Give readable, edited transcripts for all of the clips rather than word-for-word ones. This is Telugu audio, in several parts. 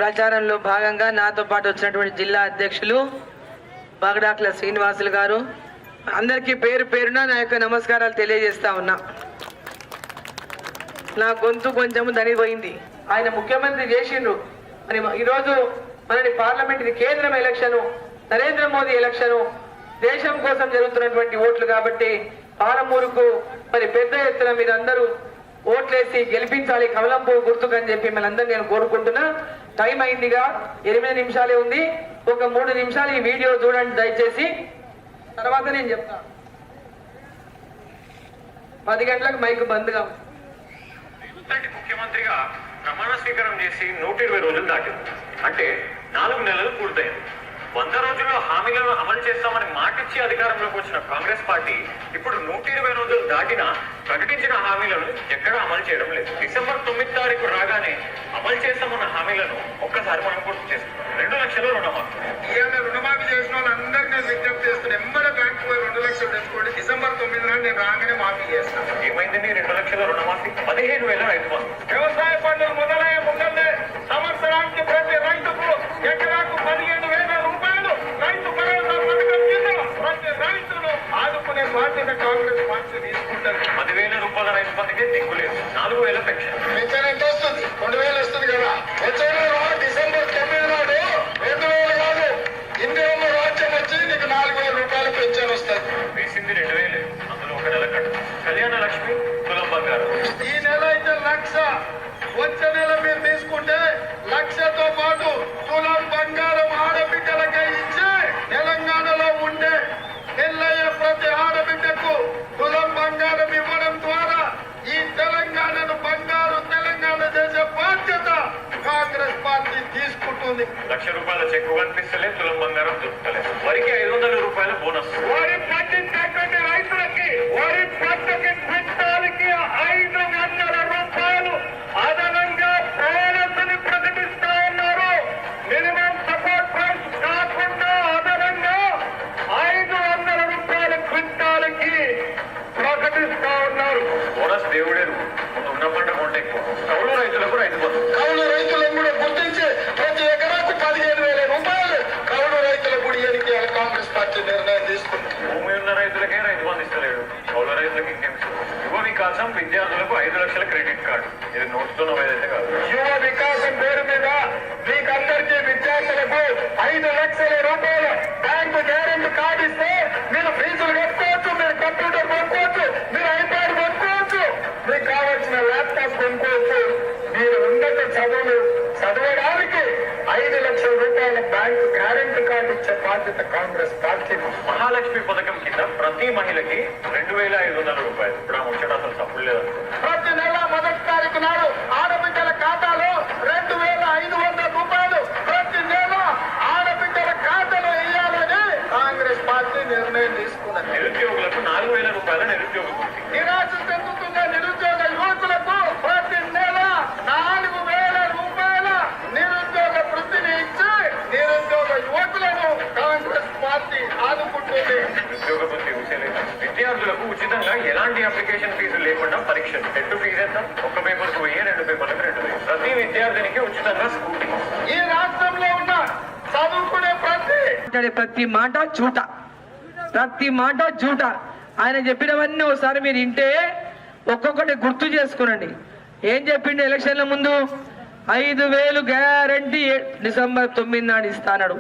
ప్రచారంలో భాగంగా నాతో పాటు వచ్చినటువంటి జిల్లా అధ్యక్షులు బగడాకుల శ్రీనివాసులు గారు, అందరికీ పేరు పేరున నా యొక్క నమస్కారాలు తెలియజేస్తా ఉన్నా. నా గొంతు కొంచెము దనిపోయింది. ఆయన ముఖ్యమంత్రి చేసిండ్రు, మరి ఈరోజు మనని పార్లమెంట్ కేంద్రం ఎలక్షను, నరేంద్ర మోదీ ఎలక్షను, దేశం కోసం జరుగుతున్నటువంటి ఓట్లు కాబట్టి పాలమూరుకు మరి పెద్ద ఎత్తున మీరందరూ ఓట్లేసి గెలిపించాలి కమలంపూ గుర్తుకని చెప్పి మనందరూ నేను కోరుకుంటున్నా. టైం అయిందిగా, 8 నిమిషాలే ఉంది. ఒక 3 నిమిషాలు ఈ వీడియో చూడండి దయచేసి, తర్వాత నేను చెప్తా. 10 గంటలకు మైక్ బంద్గా. ముఖ్యమంత్రిగా ప్రమాణ స్వీకారం చేసి 120 రోజులు దాటింది. అంటే 4 నెలలు పూర్తయింది. 100 రోజుల్లో హామీలను అమలు చేస్తామని మాటిచ్చి అధికారంలోకి వచ్చిన కాంగ్రెస్ పార్టీ ఇప్పుడు 120 రోజులు దాటినా ప్రకటించిన హామీలను ఎక్కడా అమలు చేయడం లేదు. డిసెంబర్ 9 తారీఖు రాగానే అమలు చేస్తామన్న హామీలను ఒక్కసారి మనం గుర్తు చేస్తున్నాం. 2 లక్షల రుణమాఫీ. ఇవాళ రుణమాఫీ చేసిన వాళ్ళందరికీ నేను విజ్ఞప్తి చేస్తున్నాను, ఎంబడ బ్యాంకు 2 లక్షలు తెచ్చుకోండి. డిసెంబర్ 9 నాడు నేను రాగానే మాఫీ చేస్తాను. ఏమైందండి 2 లక్షల రుణమాఫీ? 15,000 రైతు బంధు. వ్యవసాయ పనులు మొదలయ్యే ముందే సంవత్సరానికి ప్రతి రైతుకు ఎకరాకు 15,000 రూపాయలు రైతు భరోసా పథకం కింద ప్రతి రైతును ఆదుకునే బాధ్యత కాంగ్రెస్ పార్టీ తీసుకుంటారు. 10,000 రూపాయల రైతు బంధుకే దిక్కులేదు. 4,000 పెన్షన్. పెన్షన్ ఎంత వస్తుంది? 2,000 వస్తుంది కదా. వచ్చే డిసెంబర్ 9 నాడు 2,000 కాదు, ఇండియాలో రాజ్యం వచ్చి నీకు 4,000 రూపాయలు పెన్షన్ వస్తుంది. వేసింది 2,000, అందులో 1 నెల కట్టు. కళ్యాణ లక్ష్మి, తులం బంగారం. ఈ నెల అయితే 1,00,000, వచ్చే నెల మీరు తీసుకుంటే 1,00,000తో పాటు తులం బంగారం ఆడబిడ్డలకే ఇచ్చి తెలంగాణలో ఉండే పెళ్ళయ్యే ప్రతి ఆడబిడ్డకు తులం బంగారం ఇవ్వడం ద్వారా ఈ తెలంగాణను బంగారు తెలంగాణ చేసే బాధ్యత కాంగ్రెస్ పార్టీ తీసుకుంటుంది. 1,00,000 రూపాయల చెక్కు కనిపిస్తలే, తులం బంగారం దొరుకుతలేదు. వరికి 500 రూపాయల బోనస్. వరి పండించేటువంటి రైతులకి వరి పంటకి క్వింటాల్కి 500 రూపాయలు అదనంగా బోనస్ని ప్రకటిస్తా ఉన్నారు. మినిమం సపోర్ట్ ప్రైస్ కాకుండా అదనంగా 500 రూపాయల క్వింటాల్కి ప్రకటిస్తా ఉన్నారు. బోనస్ దేవుడేరు, ఉన్న పంట కొంట ఎక్కువ. కౌలు రైతులకు రైతు బంధు. కౌలు రైతులను కూడా గుర్తించి ప్రతి ఎకరాకు 15,000 రూపాయలు కౌలు రైతులకు ఇయ్యడానికి కాంగ్రెస్ పార్టీ నిర్ణయం తీసుకుంది. భూమి ఉన్న రైతులకే రైతు బంధు ఇస్తలేడు, కౌలు రైతులకు ఇంకేం. యువ వికాసం విద్యార్థులకు 5 లక్షల క్రెడిట్ కార్డు. ఇది నోటుతో నవ్వేదైతే కాదు. యువ వికాసం పేరు మీద మీకందరికీ విద్యార్థులకు 5 లక్షల రూపాయల బ్యాంకు గ్యారెంటీ కార్డు ఇస్తే మీరు ఫీజులు కట్టుకోవచ్చు, మీరు కంప్యూటర్ కొనుక్కోవచ్చు, మీరు ఐప్యాడ్ కొనుక్కోవచ్చు, మీకు కావాల్సిన ల్యాప్టాప్ కొనుక్కోవచ్చు. మీరు ఉన్నత చదువులు చదవడానికి 5 లక్షల రూపాయల బ్యాంకు గ్యారెంటీ కార్డు ఇచ్చే బాధ్యత కాంగ్రెస్ పార్టీ. మహాలక్ష్మి పథకం కింద ప్రతి మహిళకి 2,500 రూపాయలు. ఇప్పుడు ఆ ముచ్చట అసలు తప్పుడు లేదు. ప్రతి నెల 1వ తారీఖు నాడు ఆడబిడ్డల ఖాతాలో 2,500 రూపాయలు ప్రతి నెల ఆడబిడ్డల ఖాతాలో వేయాలని కాంగ్రెస్ పార్టీ నిర్ణయం తీసుకున్నది. నిరుద్యోగులకు 4,000 రూపాయల నిరుద్యోగ వృత్తి. నిరాశ చెందుతున్న నిరుద్యోగ యువకులకు ప్రతి నెల 4,000 రూపాయల నిరుద్యోగ వృత్తిని ఇచ్చి నిరుద్యోగ యువకులను కాంగ్రెస్ పార్టీ ఆదుకుంటుంది. నిరుద్యోగ వృత్తి ఊసేలేదు. విద్యార్థులకు ఉచితంగా ఎలాంటి అప్లికేషన్ ఫీజు లేకుండా పరీక్షలు. టెట్ ఫీజు ఎంత? 1 పేపర్కు 1000, 2 పేపర్లకు 2,000. ప్రతి విద్యార్థినికి ఉచితంగా స్కూటీ. ఈ రాష్ట్రంలో ఉన్న చదువుకునే ప్రతి మాట చూట, ప్రతి మాట చూట. ఆయన చెప్పినవన్నీ ఒకసారి మీరు వింటే ఒక్కొక్కటి గుర్తు చేసుకునండి. ఏం చెప్పిండు ఎలక్షన్ల ముందు? 5,000 గ్యారంటీ డిసెంబర్ 9 నాడు ఇస్తాడు.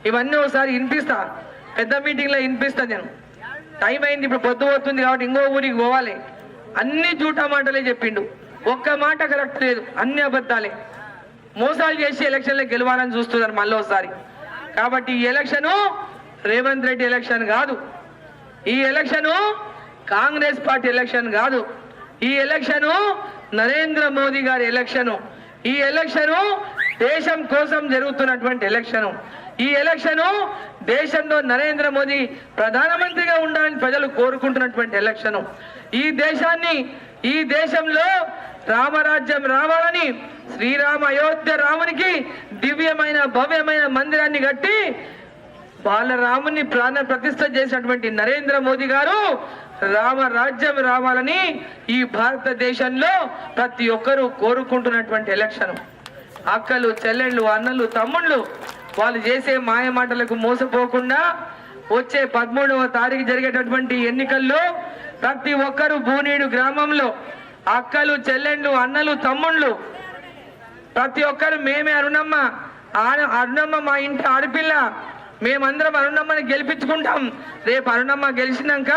ఇవన్నీ ఒకసారి వినిపిస్తా, పెద్ద మీటింగ్లో వినిపిస్తా నేను. టైం అయింది, ఇప్పుడు పొద్దు పోతుంది కాబట్టి ఇంకో ఊరికి పోవాలి. అన్ని జూటా మాటలే చెప్పిండు, ఒక్క మాట కరెక్ట్ లేదు, అన్ని అబద్ధాలే. మోసాలు చేసి ఎలక్షన్లో గెలవాలని చూస్తున్నారు మళ్ళీ ఒకసారి. కాబట్టి ఈ ఎలక్షను రేవంత్ రెడ్డి ఎలక్షన్ కాదు, ఈ ఎలక్షను కాంగ్రెస్ పార్టీ ఎలక్షన్ కాదు, ఈ ఎలక్షను నరేంద్ర మోదీ గారి ఎలక్షను. ఈ ఎలక్షను దేశం కోసం జరుగుతున్నటువంటి ఎలక్షను. ఈ ఎలక్షను దేశంలో నరేంద్ర మోదీ ప్రధానమంత్రిగా ఉండాలని ప్రజలు కోరుకుంటున్నటువంటి ఎలక్షను. ఈ దేశంలో రామరాజ్యం రావాలని శ్రీరామ అయోధ్య రామునికి దివ్యమైన భవ్యమైన మందిరాన్ని కట్టి బాలరాముని ప్రాణ ప్రతిష్ఠ చేసినటువంటి నరేంద్ర మోదీ గారు రామరాజ్యం రావాలని ఈ భారతదేశంలో ప్రతి ఒక్కరూ కోరుకుంటున్నటువంటి ఎలక్షన్. అక్కలు చెల్లెళ్ళు అన్నలు తమ్ముళ్ళు వాళ్ళు చేసే మాయ మాటలకు మోసపోకుండా వచ్చే 13వ తారీఖు జరిగేటటువంటి ఎన్నికల్లో ప్రతి ఒక్కరు బూనీడు గ్రామంలో అక్కలు చెల్లెళ్ళు అన్నలు తమ్ముళ్ళు ప్రతి ఒక్కరు మేమే అరుణమ్మ మా ఇంటి ఆడపిల్ల, మేమందరం అరుణమ్మని గెలిపించుకుంటాం. రేపు అరుణమ్మ గెలిచినాక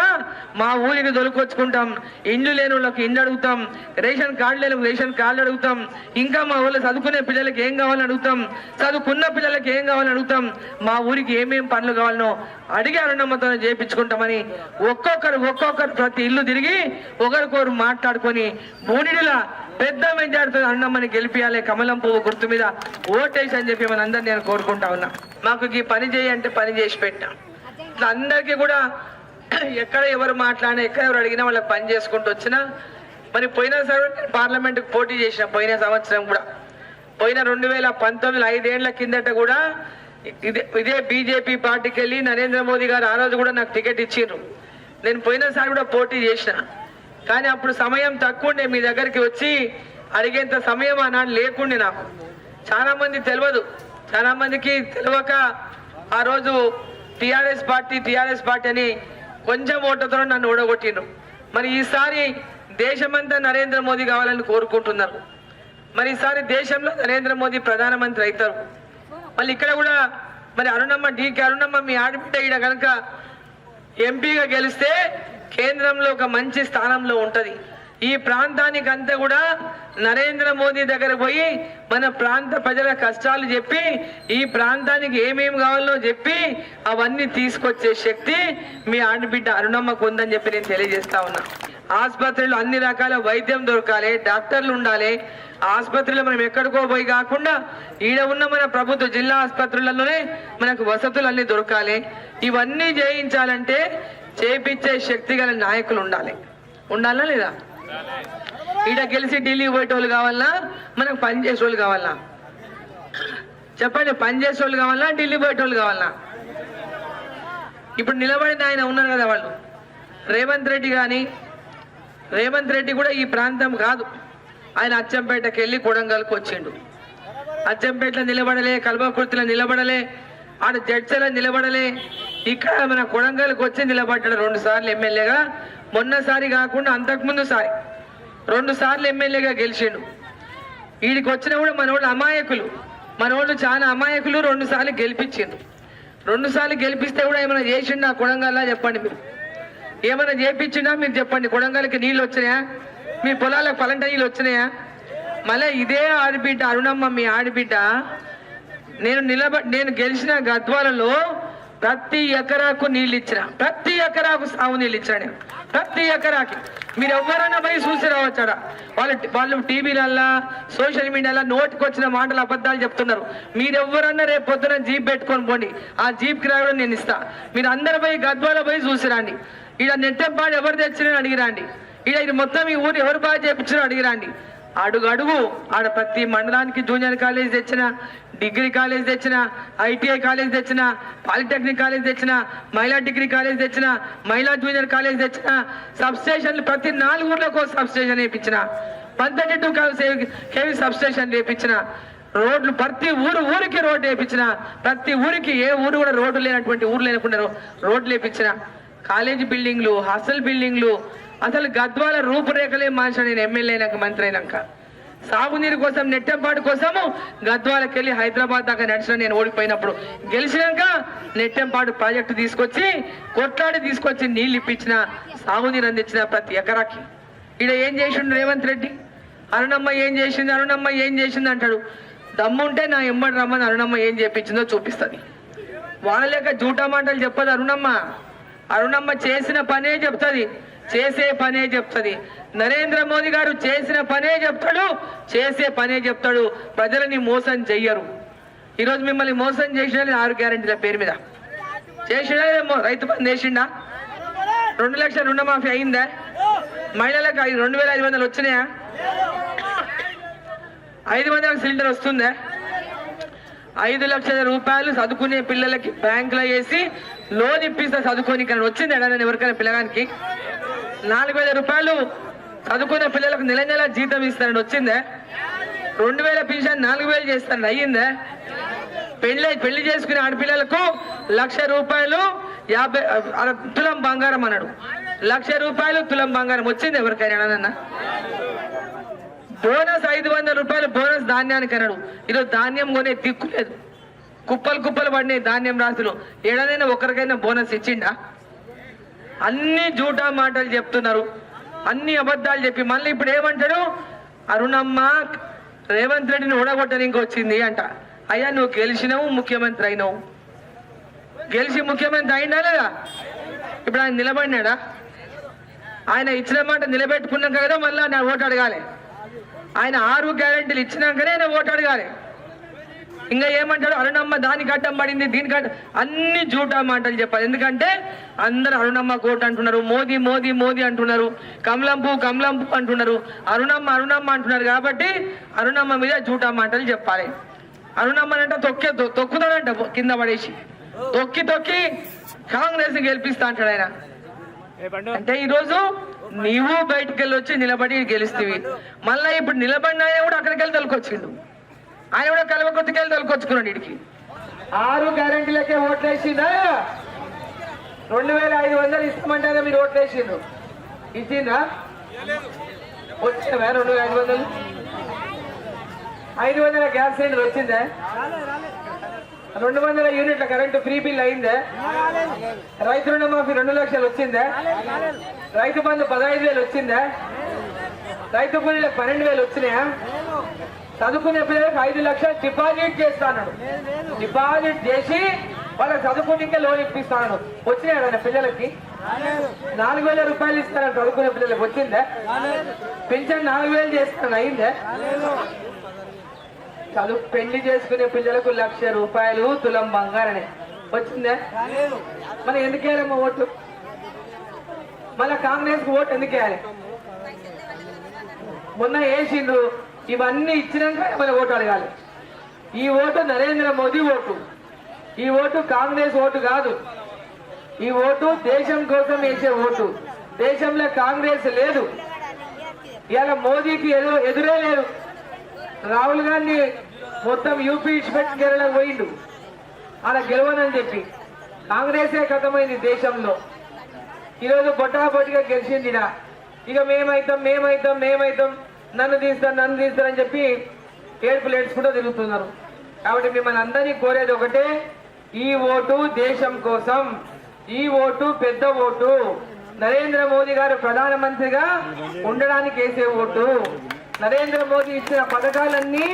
మా ఊరికి దొరికొచ్చుకుంటాం. ఇండ్లు లేని వాళ్ళకి ఇండ్లు అడుగుతాం, రేషన్ కార్డు లేని రేషన్ కార్డు అడుగుతాం, ఇంకా మా ఊళ్ళో చదువుకునే పిల్లలకి ఏం కావాలని అడుగుతాం, చదువుకున్న పిల్లలకి ఏం కావాలని అడుగుతాం, మా ఊరికి ఏమేం పనులు కావాలనో అడిగి అరుణమ్మతో చేయించుకుంటామని ఒక్కొక్కరు ప్రతి ఇల్లు తిరిగి ఒకరికొకరు మాట్లాడుకొని బూనిడిలా పెద్ద మెజార్టీతో అరుణమ్మని గెలిపియాలి, కమలం పువ్వు గుర్తు మీద ఓటేసి అని చెప్పి మనందరినీ నేను కోరుకుంటా ఉన్నా. మాకు ఈ పని చేయంటే పని చేసి పెట్టాం. ఇట్లా అందరికీ కూడా ఎక్కడ ఎవరు మాట్లాడినా ఎక్కడ ఎవరు అడిగినా వాళ్ళకి పని చేసుకుంటూ వచ్చినా. మరి పోయినసారి పార్లమెంట్కి పోటీ చేసిన పోయిన సంవత్సరం కూడా, పోయిన 2019 5 ఏళ్ల కిందట కూడా ఇదే బీజేపీ పార్టీకి వెళ్ళి నరేంద్ర మోదీ గారు ఆ రోజు కూడా నాకు టికెట్ ఇచ్చిండ్రు. నేను పోయినసారి కూడా పోటీ చేసిన, కానీ అప్పుడు సమయం తక్కువ ఉండే. మీ దగ్గరికి వచ్చి అడిగేంత సమయం ఆనాడు లేకుండే. నాకు చాలా మంది తెలియదు, చాలా మందికి తెలియక ఆ రోజు టీఆర్ఎస్ పార్టీ అని కొంచెం ఓటుతో నన్ను ఓడగొట్టిండ్రు. మరి ఈసారి దేశమంతా నరేంద్ర మోదీ కావాలని కోరుకుంటున్నారు. మరి ఈసారి దేశంలో నరేంద్ర మోదీ ప్రధానమంత్రి అవుతారు. మళ్ళీ ఇక్కడ కూడా మరి అరుణమ్మ మీ ఆడబిడ్డ ఈడ కనుక ఎంపీగా గెలిస్తే కేంద్రంలో ఒక మంచి స్థానంలో ఉంటది. ఈ ప్రాంతానికి అంతా కూడా నరేంద్ర మోదీ దగ్గర పోయి మన ప్రాంత ప్రజల కష్టాలు చెప్పి ఈ ప్రాంతానికి ఏమేమి కావాలో చెప్పి అవన్నీ తీసుకొచ్చే శక్తి మీ ఆడబిడ్డ అరుణమ్మకు ఉందని చెప్పి నేను తెలియజేస్తా ఉన్నా. ఆసుపత్రిలో అన్ని రకాల వైద్యం దొరకాలి, డాక్టర్లు ఉండాలి. ఆసుపత్రిలో మనం ఎక్కడికో పోయి కాకుండా ఈడ ఉన్న మన ప్రభుత్వ జిల్లా ఆసుపత్రులలోనే మనకు వసతులు అన్ని దొరకాలి. ఇవన్నీ చేయించాలంటే చేపించే శక్తి గల నాయకులు ఉండాలా లేదా? ఈడ గెలిచి ఢిల్లీ పోయేటోళ్ళు కావాలన్నా, మనకు పని చేసేవాళ్ళు కావాలన్నా? చెప్పండి, పని చేసేవాళ్ళు కావాలన్నా ఢిల్లీ పోయేటోళ్ళు కావాలన్నా? ఇప్పుడు నిలబడిన ఆయన ఉన్నారు కదా వాళ్ళు, రేవంత్ రెడ్డి కూడా ఈ ప్రాంతం కాదు. ఆయన అచ్చంపేటకి వెళ్ళి కొడంగల్కి వచ్చిండు. అచ్చంపేటలో నిలబడలే, కల్వకుర్తిలో నిలబడలే, ఆడ జడ్చలో నిలబడలే, ఇక్కడ మన కొడంగల్కి వచ్చి నిలబడ్డాడు 2 సార్లు ఎమ్మెల్యేగా. మొన్నసారి కాకుండా అంతకుముందు సారి 2 సార్లు ఎమ్మెల్యేగా గెలిచిండు. వీడికి వచ్చినా కూడా మనోళ్ళు చాలా అమాయకులు. 2 సార్లు గెలిపించిండు. 2 సార్లు గెలిపిస్తే కూడా ఏమైనా చేసిండు ఆ కొడంగల్లా? చెప్పండి, మీరు ఏమైనా చేపించినా మీరు చెప్పండి. కొడంగల్కి నీళ్ళు వచ్చినాయా? మీ పొలాలకు పలంట నీళ్ళు వచ్చినాయా? మళ్ళీ ఇదే ఆడబిడ్డ అరుణమ్మ, మీ ఆడబిడ్డ, నేను గెలిచిన గద్వాలలో ప్రతి ఎకరాకు నీళ్ళు ఇచ్చిన, ప్రతి ఎకరాకు సాగు నీళ్ళు ఇచ్చిన. నేను ప్రతి ఎకరాకి మీరు ఎవరైనా పోయి చూసి రావచ్చాడా? వాళ్ళు టీవీలల్లా సోషల్ మీడియాలో నోటికి వచ్చిన మాటలు అబద్ధాలు చెప్తున్నారు. మీరెవరన్నా రేపు పొద్దున జీప్ పెట్టుకొని పోండి, ఆ జీప్ కిరాయి కూడా నేను ఇస్తా. మీరు అందరు పోయి గద్వాల పోయి చూసిరండి. ఈడ నెట్టెంపాడు ఎవరు తెచ్చినా అడిగిరండి. ఇది మొత్తం ఈ ఊరు ఎవరు బాగా చేపించారో అడిగిరండి. అడుగు ఆడ ప్రతి మండలానికి జూనియర్ కాలేజ్ తెచ్చిన, డిగ్రీ కాలేజ్ తెచ్చిన, ఐటీఐ కాలేజ్ తెచ్చిన, పాలిటెక్నిక్ కాలేజ్ తెచ్చిన, మహిళా డిగ్రీ కాలేజ్ తెచ్చిన, మహిళా జూనియర్ కాలేజ్ తెచ్చిన, సబ్ స్టేషన్లు ప్రతి 4 ఊర్లకు సబ్ స్టేషన్ వేయించిన, 132 కేవీ సబ్ స్టేషన్ వేయించిన, రోడ్లు ప్రతి ఊరికి రోడ్డు వేయించిన, ప్రతి ఊరికి ఏ ఊరు కూడా రోడ్డు లేనటువంటి ఊరు లేకుండా రోడ్లు వేయించిన, కాలేజీ బిల్డింగ్లు, హాస్టల్ బిల్డింగ్లు, అసలు గద్వాల రూపురేఖలే మార్చాను నేను ఎమ్మెల్యే అయినాక, మంత్రి అయినాక. సాగునీరు కోసం, నెట్టెంపాటు కోసము గద్వాలకి వెళ్ళి హైదరాబాద్ దాకా నడిచిన. నేను ఓడిపోయినప్పుడు గెలిచినాక నెట్టెంపాటు ప్రాజెక్టు తీసుకొచ్చి నీళ్ళు ఇప్పించిన, సాగునీరు అందించిన ప్రతి ఎకరాకి. ఈడ ఏం చేసిండు రేవంత్ రెడ్డి? అరుణమ్మ ఏం చేసింది అంటాడు. దమ్ముంటే నా ఎమ్మడి రమ్మని అరుణమ్మ ఏం చేపించిందో చూపిస్తుంది. వాళ్ళ లేక జూటా మాటలు చెప్పదు అరుణమ్మ చేసిన పనే చెప్తుంది, చేసే పనే చెప్తుంది. నరేంద్ర మోదీ గారు చేసిన పనే చెప్తాడు, చేసే పనే చెప్తాడు. ప్రజలని మోసం చెయ్యరు. ఈరోజు మిమ్మల్ని మోసం చేసిన 6 గ్యారెంటీల పేరు మీద చేసిండా? రైతు బంధు వేసిండా? 2 లక్షల రుణమాఫీ అయిందా? మహిళలకు 2500 వచ్చినాయా? 500 సిలిండర్ వస్తుందా? 5 లక్షల రూపాయలు చదువుకునే పిల్లలకి బ్యాంకులో వేసి లోన్ ఇప్పిస్తా చదువుకొని. కానీ వచ్చింది ఎడనని ఎవరికైనా పిల్లగానికి? 4000 రూపాయలు చదువుకునే పిల్లలకు నెల జీతం ఇస్తానని వచ్చిందే? 2000 పింఛన్ 4000 చేస్తాను. అయ్యిందా? పెళ్లి చేసుకునే ఆడపిల్లలకు 1,00,000 రూపాయలు 50 తులం బంగారం అన్నాడు. 1,00,000 రూపాయలు తులం బంగారం వచ్చింది ఎవరికైనా అన్న? బోనస్ 500 రూపాయలు బోనస్ ధాన్యానికి అన్నాడు. ఈరోజు ధాన్యం కొనే దిక్కు లేదు. కుప్పలు పడినాయి ధాన్యం రాసులు. ఏడాదైనా ఒకరికైనా బోనస్ ఇచ్చిండా? అన్ని జూటా మాటలు చెప్తున్నారు, అన్ని అబద్ధాలు చెప్పి మళ్ళీ ఇప్పుడు ఏమంటాడు? అరుణమ్మ రేవంత్ రెడ్డిని ఓడగొట్టడానికి వచ్చింది అంట. అయ్యా నువ్వు గెలిచినావు, ముఖ్యమంత్రి అయినావు. గెలిచి ముఖ్యమంత్రి అయినా లేదా? ఇప్పుడు ఆయన నిలబడినాడా? ఆయన ఇచ్చిన మాట నిలబెట్టుకున్నాక కదా మళ్ళీ నా ఓటు అడగాలి. ఆయన 6 గ్యారెంటీలు ఇచ్చినాకనే ఆయన ఓటు అడగాలి. ఇంకా ఏమంటాడు? అరుణమ్మ దానికి అడ్డం పడింది, దీనికి అన్ని జూటా మాటలు చెప్పాలి. ఎందుకంటే అందరు అరుణమ్మ కోట్ అంటున్నారు, మోదీ మోదీ మోదీ అంటున్నారు, కమలంపు అంటున్నారు, అరుణమ్మ అంటున్నారు. కాబట్టి అరుణమ్మ మీద జూటా మాటలు చెప్పాలి. అరుణమ్మనంట తొక్కుతాడంట కింద పడేసి, తొక్కి కాంగ్రెస్ గెలిపిస్తా అంటాడు ఆయన. అంటే ఈరోజు నీవు బయటికి వెళ్ళి వచ్చి నిలబడి గెలుస్తీవి. మళ్ళీ ఇప్పుడు నిలబడిన ఆయన కూడా అక్కడికి వెళ్ళి తొలకొచ్చిండు. ఆయన కూడా కలవకొత్తికి వెళ్ళి తొలకొచ్చుకున్నాడు. ఇడికి 6 గ్యారెంటీలకే ఓట్లేసిందా? 2500 ఇస్తామంటే మీరు ఓట్లేసిండు. ఇచ్చిందా? వచ్చిందా 2500? 500 గ్యాస్ సిలిండర్ వచ్చిందా? 200 యూనిట్ల కరెంటు ఫ్రీ బిల్ అయిందా? రైతు రుణమాఫీ 2 లక్షలు వచ్చిందా? రైతు బంధు 15,000 వచ్చిందా? రైతు కూలీలకు 12,000 వచ్చినాయా? చదువుకునే పిల్లలకు 5 లక్షలు డిపాజిట్ చేస్తాను. డిపాజిట్ చేసి వాళ్ళకి చదువుకునే లోన్ ఇప్పిస్తాను. వచ్చినాయా పిల్లలకి? 4,000 రూపాయలు ఇస్తాను చదువుకునే పిల్లలకు. వచ్చిందా? పెన్షన్ 4,000 చేస్తాను. అయిందా? పెళ్లి చేసుకునే పిల్లలకు 1,00,000 రూపాయలు తులం బంగారనే వచ్చిందా? మనం ఎందుకు వేయాలమ్మా ఓట్లు? మళ్ళా కాంగ్రెస్ ఓటు ఎందుకు వేయాలి? మొన్న వేసిండ్రు, ఇవన్నీ ఇచ్చినాక మన ఓటు అడగాలి. ఈ ఓటు నరేంద్ర మోదీ ఓటు. ఈ ఓటు కాంగ్రెస్ ఓటు కాదు. ఈ ఓటు దేశం కోసం వేసే ఓటు. దేశంలో కాంగ్రెస్ లేదు. ఇవాళ మోదీకి ఎదురే లేదు. రాహుల్ గాంధీ మొత్తం యూపీ ఇచ్చిపెట్టి కేరళకు పోయిండు అలా గెలవనని చెప్పి. కాంగ్రెసే ఖతమైంది దేశంలో. ఈరోజు బొట్టాబొట్టిగా గెలిచింది. ఇక మేమైతాం నన్ను తీస్తారని చెప్పి ఏడుపులు ఏడ్చుకుంటూ తిరుగుతున్నారు. కాబట్టి మిమ్మల్ని అందరినీ కోరేది ఒకటే, ఈ ఓటు దేశం కోసం. ఈ ఓటు పెద్ద ఓటు. నరేంద్ర మోదీ గారు ప్రధానమంత్రిగా ఉండడానికి వేసే ఓటు. నరేంద్ర మోదీ ఇచ్చిన పథకాలన్నీ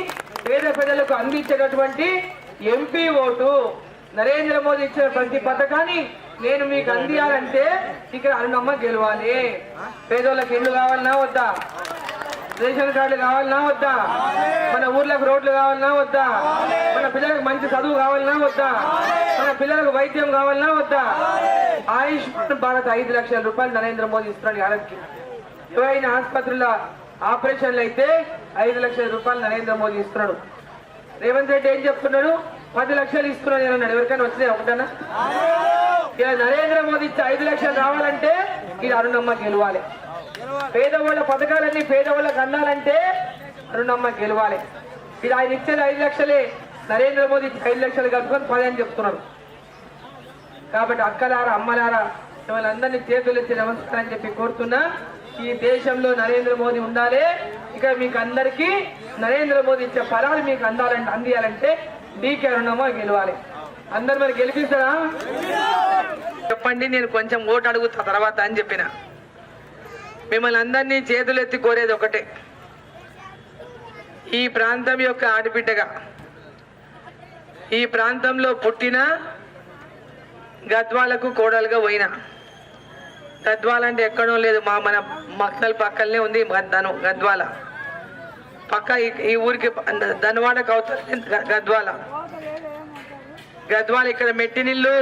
పేద ప్రజలకు అందించేటటువంటి ఎంపీ ఓటు. నరేంద్ర మోదీ ఇచ్చిన ప్రతి పథకాన్ని నేను మీకు అందియాలంటే ఇక్కడ అరుణమ్మ గెలవాలి. పేదోళ్ళకి ఇల్లు కావాలన్నా వద్దా? రేషన్ కార్డులు కావాలన్నా వద్దా? మన ఊర్లకు రోడ్లు కావాలన్నా వద్దా? మన పిల్లలకు మంచి చదువు కావాలన్నా వద్దా? మన పిల్లలకు వైద్యం కావాలన్నా వద్దా? ఆయుష్మాన్ భారత్ 5 లక్షల రూపాయలు నరేంద్ర మోదీ ఇస్తున్నాడు ఆరోగ్య. ఎవరైనా ఆసుపత్రుల ఆపరేషన్లు అయితే 5 లక్షల రూపాయలు నరేంద్ర మోదీ ఇస్తున్నాడు. రేవంత్ రెడ్డి ఏం చెప్తున్నాడు? 10 లక్షలు ఇస్తున్నాడు అన్నాడు. ఎవరికైనా వచ్చినాయి ఒకటన్నా? ఇలా నరేంద్ర మోదీ ఇచ్చే 5 లక్షలు రావాలంటే ఇది అరుణమ్మ గెలవాలి. పేదవాళ్ళ పథకాలన్నీ పేదవాళ్ళకి అందాలంటే అరుణమ్మ గెలవాలి. ఇది ఆయన ఇచ్చేది 5 లక్షలే. నరేంద్ర మోదీ 5 లక్షలు కలుపుకొని 10 అని చెప్తున్నాడు. కాబట్టి అక్కలారా అమ్మలారా వాళ్ళందరినీ చేతులెత్తి నమస్కారం చెప్పి కోరుతున్నా. ఈ దేశంలో నరేంద్ర మోదీ ఉండాలి. ఇక మీకు అందరికీ నరేంద్ర మోదీ ఇచ్చే ఫలాలు మీకు అందియాలంటే డీకే అరుణమ్మ గెలవాలి. అందరు మరి గెలిపిస్తారా? చెప్పండి, నేను కొంచెం ఓటు అడుగుతా తర్వాత అని చెప్పిన. మిమ్మల్ని అందరినీ చేతులెత్తి కోరేది ఒకటే, ఈ ప్రాంతం యొక్క ఆడబిడ్డగా, ఈ ప్రాంతంలో పుట్టిన గద్వాలకు కోడలుగా పోయినా. గద్వాల అంటే ఎక్కడో లేదు, మన మక్తల్ పక్కనే ఉంది గద్వాల. పక్క ఈ ఊరికి ధనవాడకు అవుతుంది గద్వాల. ఇక్కడ మెట్టినిల్లు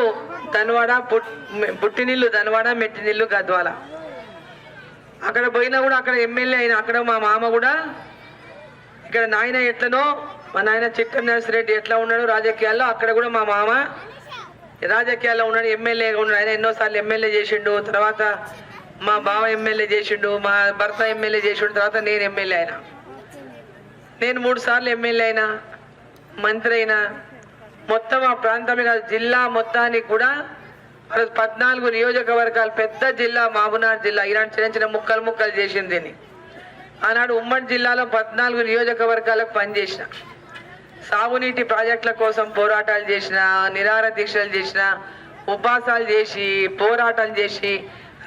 ధనవాడ, పుట్టినిల్లు ధనవాడ, మెట్టినిల్లు గద్వాల. అక్కడ పోయినా కూడా అక్కడ ఎమ్మెల్యే అయినా. అక్కడ మా మామ కూడా ఇక్కడ నాయన ఎట్లనో, మా నాయన చిక్కం నర్సిరెడ్డి ఎట్లా ఉన్నాడు రాజకీయాల్లో, అక్కడ కూడా మా మామ రాజకీయాల్లో ఉన్నాడు, ఎమ్మెల్యేగా ఉన్నాడు. ఆయన ఎన్నోసార్లు ఎమ్మెల్యే చేసిండు, తర్వాత మా బావ ఎమ్మెల్యే చేసిండు, మా భర్త ఎమ్మెల్యే చేసిండు, తర్వాత నేను ఎమ్మెల్యే అయినా. నేను 3 సార్లు ఎమ్మెల్యే అయినా, మంత్రి అయినా, మొత్తం ఆ ప్రాంతం జిల్లా మొత్తానికి కూడా 14 నియోజకవర్గాలు, పెద్ద జిల్లా మహబూబ్నగర్ జిల్లా. ఇలాంటి చిన్న చిన్న ముక్కలు చేసింది దీన్ని. ఆనాడు ఉమ్మడి జిల్లాలో 14 నియోజకవర్గాలకు పనిచేసిన, సాగునీటి ప్రాజెక్టుల కోసం పోరాటాలు చేసిన, నిరాహార దీక్షలు చేసిన, ఉపవాసాలు చేసి, పోరాటాలు చేసి,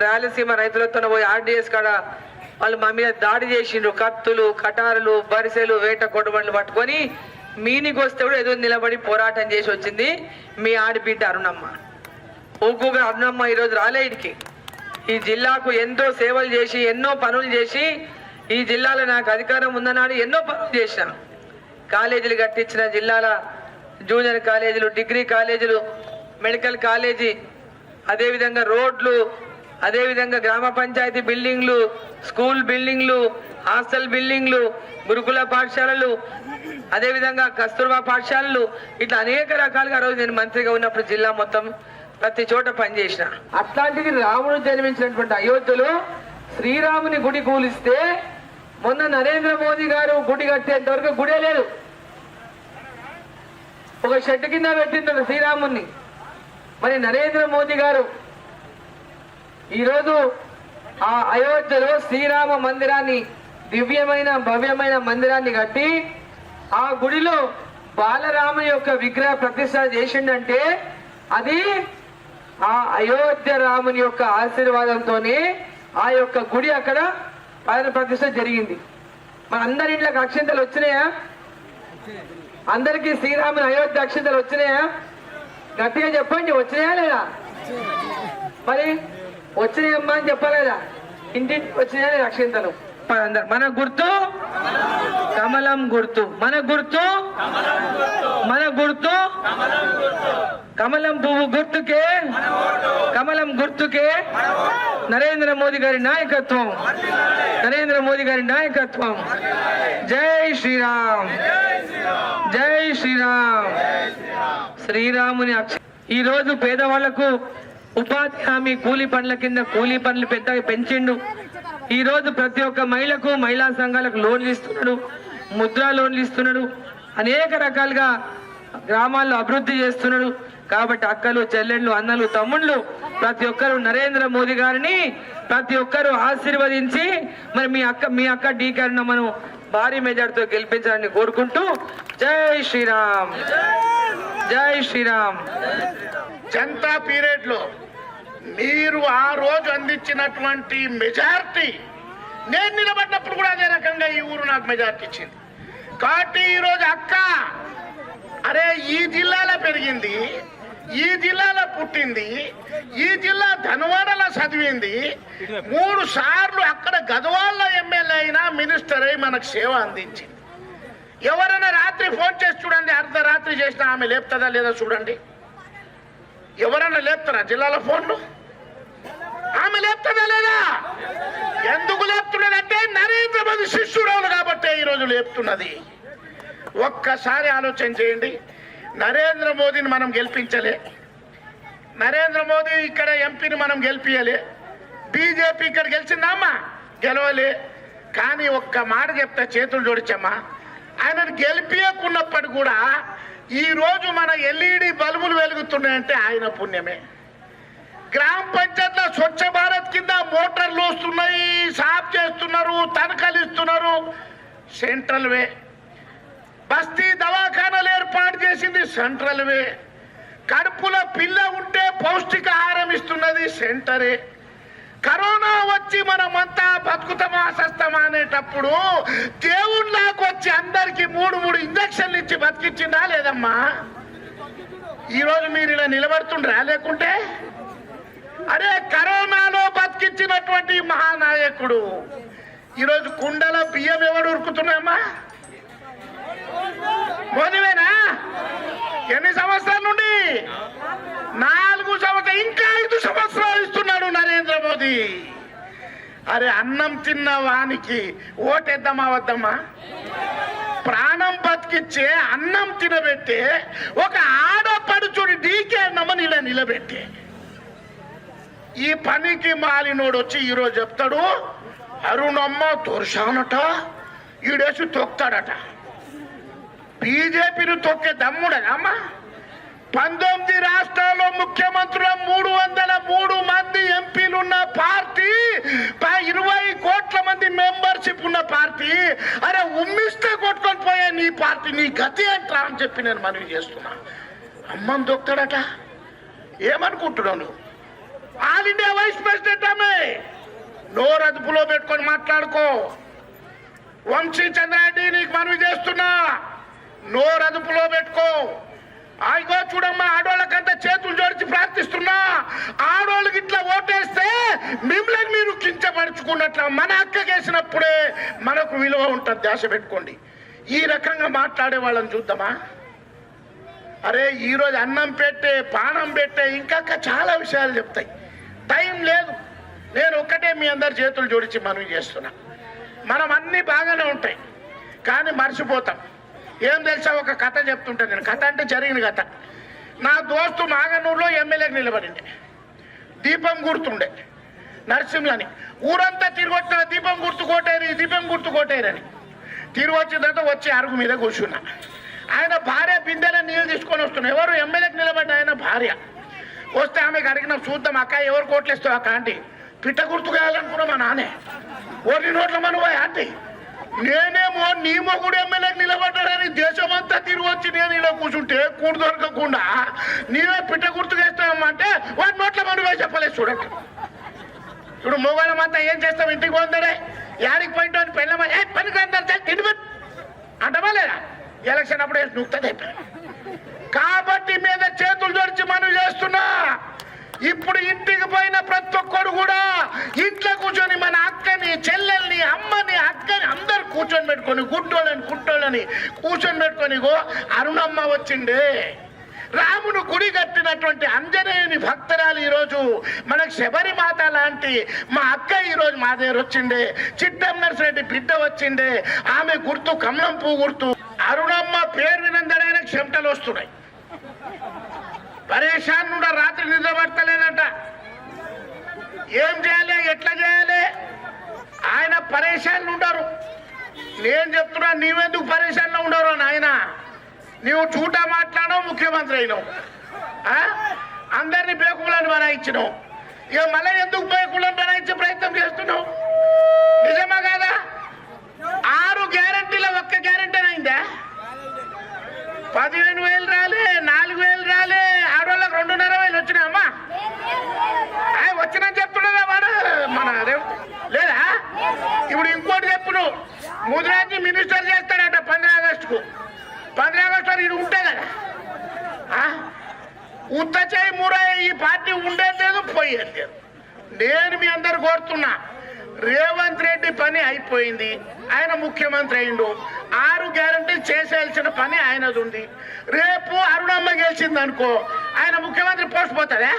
రాయలసీమ రైతులతో పోయి ఆర్డీఎస్ కాడ వాళ్ళు మా మీద దాడి చేసిండ్రు. కత్తులు, కటారులు, బరిసెలు, వేట కొడబండ్లు పట్టుకొని మీనికి వస్తే కూడా ఎదురు నిలబడి పోరాటం చేసి వచ్చింది మీ ఆడబిడ్డ అరుణమ్మ. ఊగుగా అరుణమ్మ ఈరోజు రాలే ఇడికి. ఈ జిల్లాకు ఎంతో సేవలు చేసి, ఎన్నో పనులు చేసి, ఈ జిల్లాలో నాకు అధికారం ఉందన్నాడు ఎన్నో పనులు చేసిన. కాలేజీలు కట్టించిన, జిల్లాల జూనియర్ కాలేజీలు, డిగ్రీ కాలేజీలు, మెడికల్ కాలేజీ, అదేవిధంగా రోడ్లు, అదేవిధంగా గ్రామ పంచాయతీ బిల్డింగ్లు, స్కూల్ బిల్డింగ్లు, హాస్టల్ బిల్డింగ్లు, గురుకుల పాఠశాలలు, అదేవిధంగా కస్తూర్బా పాఠశాలలు, ఇట్లా అనేక రకాలుగా రోజు నేను మంత్రిగా ఉన్నప్పుడు జిల్లా మొత్తం ప్రతి చోట పనిచేసిన. అట్లాంటిది రాముడు జన్మించినటువంటి అయోధ్యలో శ్రీరాముని గుడి కూలిస్తే మొన్న నరేంద్ర మోదీ గారు గుడి కట్టేంత వరకు గుడే లేదు. ఒక షెడ్ కింద పెట్టింటారు శ్రీరాముని. మరి నరేంద్ర మోదీ గారు ఈరోజు ఆ అయోధ్యలో శ్రీరామ మందిరాన్ని, దివ్యమైన భవ్యమైన మందిరాన్ని కట్టి ఆ గుడిలో బాలరాముని యొక్క విగ్రహ ప్రతిష్ట చేసిండంటే అది ఆ అయోధ్య రాముని యొక్క ఆశీర్వాదంతోనే ఆ యొక్క గుడి అక్కడ ఆయన ప్రతిష్ట జరిగింది. మన అందరి ఇంట్లోకి అక్షింతలు వచ్చినాయా? అందరికీ శ్రీరాముని అయోధ్య అక్షింతలు వచ్చినాయా? గట్టిగా చెప్పండి, వచ్చినాయా లేదా? మరి వచ్చినాయమ్మా అని చెప్పాలి కదా. ఇంటింటికి వచ్చినాయా లేదా అక్షింతలు? మన గుర్తు కమలం గుర్తు, మన గుర్తు కమలం పువ్వు గుర్తుకే, కమలం గుర్తుకే నరేంద్ర మోదీ గారి నాయకత్వం, నరేంద్ర మోదీ గారి నాయకత్వం. జై శ్రీరామ్, జై శ్రీరామ్. శ్రీరాముని ఈ రోజు పేదవాళ్లకు ఉపాధి హామీ కూలీ పనుల కింద కూలీ పనులు పెద్దగా పెంచిండు. ఈ రోజు ప్రతి ఒక్క మహిళకు, మహిళా సంఘాలకు లోన్లు ఇస్తున్నాడు, ముద్రా లోన్లు ఇస్తున్నాడు, అనేక రకాలుగా గ్రామాల్లో అభివృద్ధి చేస్తున్నాడు. కాబట్టి అక్కలు, చెల్లెళ్ళు, అన్నలు, తమ్ముళ్ళు ప్రతి ఒక్కరు నరేంద్ర మోదీ గారిని ప్రతి ఒక్కరు ఆశీర్వదించి మరి మీ అక్క డీకే మనం భారీ మెజార్టీతో గెలిపించాలని కోరుకుంటూ జై శ్రీరామ్, జై శ్రీరామ్. జనతా పీరియడ్ లో మీరు ఆ రోజు అందించినటువంటి మెజార్టీ, నేను నిలబడినప్పుడు కూడా అదే రకంగా ఈ ఊరు నాకు మెజార్టీ ఇచ్చింది. కాబట్టి ఈరోజు అక్క అరే ఈ జిల్లాలో పెరిగింది, ఈ జిల్లాలో పుట్టింది, ఈ జిల్లా ధనవాడలో చదివింది, 3 సార్లు అక్కడ గద్వాల్లో ఎమ్మెల్యే అయినా మినిస్టర్ అయి మనకు సేవ అందించింది. ఎవరైనా రాత్రి ఫోన్ చేసి చూడండి, అర్ధరాత్రి చేసినా ఆమె లేపుతుందా లేదా చూడండి. ఎవరన్నా లేపుతారా జిల్లాలో ఫోన్లు? ఆమె లేపుతుందా లేదా? ఎందుకు లేపుతున్నదంటే నరేంద్ర మోదీ శిష్యురాలు కాబట్టి ఈరోజు లేపుతున్నది. ఒక్కసారి ఆలోచన చేయండి. నరేంద్ర మోదీని మనం గెలిపించలే, నరేంద్ర మోదీ ఇక్కడ ఎంపీని మనం గెలిపించలే, బీజేపీ ఇక్కడ గెలిచిందమ్మా గెలవలే. కానీ ఒక్క మాట చెప్తా, చేతులు జోడించమ్మా, ఆయనను గెలిపించకున్నప్పుడు కూడా ఈరోజు మన ఎల్ఈడి బల్బులు వెలుగుతున్నాయంటే ఆయన పుణ్యమే. గ్రామ పంచాయతీలో స్వచ్ఛ భారత్ కింద మోటార్లు వస్తున్నాయి, సాఫ్ చేస్తున్నారు, తనఖాలు ఇస్తున్నారు, సెంట్రల్ వే. బస్తీ దవాఖానాలు ఏర్పాటు చేసింది సెంట్రల్ వే. కడుపులో పిల్ల ఉంటే పౌష్టికాహారం ఇస్తున్నది సెంటరే. కరోనా వచ్చి మనమంతా బతుకుతామా సస్తామా అనేటప్పుడు దేవుళ్ళకు వచ్చి అందరికి 3 ఇంజక్షన్లు ఇచ్చి బతికించిందా లేదమ్మా? ఈరోజు మీరు ఇలా నిలబడుతుండ్రా? లేకుంటే అరే కరోనాలో బతికించినటువంటి మహానాయకుడు ఈరోజు కుండల బియ్యం ఎవడు ఉరుకుతున్నాయమ్మా? మోదీవేనా? ఎన్ని సంవత్సరాల నుండి? 4 సంవత్సరాలు, ఇంకా 5 సంవత్సరాలు ఇస్తున్నాడు నరేంద్ర మోదీ. అరే అన్నం తిన్న వానికి ఓటేద్దామా వద్దమ్మా? ప్రాణం బతికిచ్చే, అన్నం తినబెట్టే ఒక ఆడపడుచుడి డీకే అన్నమని ఇలా నిలబెట్టే ఈ పనికి మాలినోడు వచ్చి ఈరోజు చెప్తాడు అరుణమ్మ దొరసానట, ఈడేసి తొక్తాడట. బీజేపీని తొక్కే దమ్ముడమ్మా. 19 రాష్ట్రాల్లో ముఖ్యమంత్రుల 303 మంది ఎంపీలున్న పార్టీ, 20 కోట్ల మంది మెంబర్షిప్ ఉన్న పార్టీ, అరే ఉమ్మిస్తే కొట్టుకొని పోయే నీ పార్టీ నీ గతి ఏంట్రా అని చెప్పి నేను మనవి చేస్తున్నా. అమ్మని దొక్కుతాడట, ఏమనుకుంటున్నావు నువ్వు? ఆల్ ఇండియా వైస్ ప్రెసిడెంట్ ఆమె. నోరు అదుపులో పెట్టుకొని మాట్లాడుకో. వంశీ చంద్రారెడ్డి నీకు మనవి చేస్తున్నా, నోరు అదుపులో పెట్టుకో. ఆయిగో చూడమ్మా, ఆడోళ్ళకంతా చేతులు జోడించి ప్రార్థిస్తున్నా. ఆడోళ్ళకి ఇట్లా ఓటేస్తే మిమ్మల్ని మీరు కించపరుచుకున్నట్ల మన అక్కకేసినప్పుడే మనకు విలువ ఉంటుంది. ఆశ పెట్టుకోండి. ఈ రకంగా మాట్లాడే వాళ్ళని చూద్దామా? అరే ఈరోజు అన్నం పెట్టే, పానం పెట్టే, ఇంకా చాలా విషయాలు చెప్తాయి. టైం లేదు. నేను ఒక్కటే మీ అందరి చేతులు జోడించి మనవి చేస్తున్నా. మనం అన్నీ బాగానే ఉంటాయి కానీ మర్చిపోతాం. ఏం తెలుసా, ఒక కథ చెప్తుంటా నేను. కథ అంటే జరిగిన కథ. నా దోస్తు మాగనూరులో ఎమ్మెల్యేకి నిలబడింది. దీపం గుర్తుండే నరసింహని. ఊరంతా తిరిగొచ్చిన దీపం గుర్తు కోటేరి, దీపం గుర్తు కోటేరని. తిరిగి వచ్చిన తర్వాత వచ్చి అరుగు మీద కూర్చున్నా. ఆయన భార్య బిందెల నీళ్ళు తీసుకొని వస్తున్నాయి. ఎవరు? ఎమ్మెల్యేకి నిలబడిన ఆయన భార్య. వస్తే ఆమెకు అడిగిన, చూద్దాం అక్క ఎవరు కోట్లేస్తావు అక్క ఆంటీ? పిట్ట గుర్తు కావాలనుకున్నా మా నాన్నే. ఓరి నోట్ల మనవాయి ఆంటీ. నేనేమో నీ మొగుడు ఎమ్మెల్యేకి నిలబడ్డాడని దేశమంతా తిరిగి వచ్చి నేను ఇలా కూర్చుంటే కూడు దొరకకుండా నీవే పిట్ట గుర్తు వేస్తావమ్మా అంటే వాడి నోట్ల మనవే చెప్పలేదు. చూడండి, ఇప్పుడు మొగోళ్ళమంతా ఏం చేస్తాం? ఇంటికి పోతారే, యాడికి పోయింటో అని పెళ్ళమా పనికి అంతా తిండి అంటమా లేదా? ఎలక్షన్ అప్పుడు నూక్తుంది అయిపోయాడు. కాబట్టి మీద చేతులు జోడించి మనవి చేస్తున్నా. ఇప్పుడు ఇంటికి పోయిన ప్రతి ఒక్కరు కూడా ఇంట్లో కూర్చొని మన అక్కని, చెల్లెల్ని, అమ్మని, అక్కని అందరు కూర్చొని పెట్టుకొని, గుడ్డోళ్ళని కుట్టోళ్ళని కూర్చొని పెట్టుకొని, అరుణమ్మ వచ్చిండే, రాముడు గుడి కట్టినటువంటి అంజనేయుని భక్తరాలు ఈరోజు మనకు శబరిమాత లాంటి మా అక్క ఈరోజు మా దగ్గర వచ్చిండే, చిట్టం నర్సిరెడ్డి బిడ్డ వచ్చిండే, ఆమె గుర్తు కమలం పువ్వు గుర్తు. అరుణమ్మ పేరు వినందరైనా చెమటలు వస్తున్నాయి. పరేషాన్ కూడా రాత్రి నిద్ర పడతలేదంట. ఏం చేయాలి, ఎట్లా చేయాలి? ఆయన పరేషాన్లు ఉండరు. నేను చెప్తున్నా, నీవెందుకు పరేషాన్లో ఉండరు నాయన? నీవు చూటా మాట్లాడవు, ముఖ్యమంత్రి అయినావు, అందరినీ బేకులను బనాయించినావు. ఇక మళ్ళీ ఎందుకు బేకులను బనాయించే ప్రయత్నం చేస్తున్నావు? నిజమా కాదా? 6 గ్యారెంటీల ఒక్క గ్యారెంటీ అయిందా? 15,000 రాలే, 4,000 రాలే, ఆడవాళ్ళకి 2,500 వచ్చినాయమ్మా. వచ్చినని చెప్తున్నదా వాడు మన లేదా? ఇప్పుడు ఇంకోటి చెప్పు, నువ్వు ముదిరాజు మినిస్టర్ చేస్తాడట 15 ఆగస్టుకు. 15 ఆగస్టు ఇది ఉంటే కదా ఉత్త చేయి మురాయి ఈ పార్టీ ఉండేది లేదు, పోయేది లేదు. నేను మీ అందరు కోరుతున్నా, రేవంత్ రెడ్డి పని అయిపోయింది, ఆయన ముఖ్యమంత్రి అయిండు. 6 గ్యారెంటీలు చేసేయాల్సిన పని ఆయనది ఉంది. రేపు అరుణమ్మ గెలిచింది అనుకో, ఆయన ముఖ్యమంత్రి పోస్ట్ పోతాడా?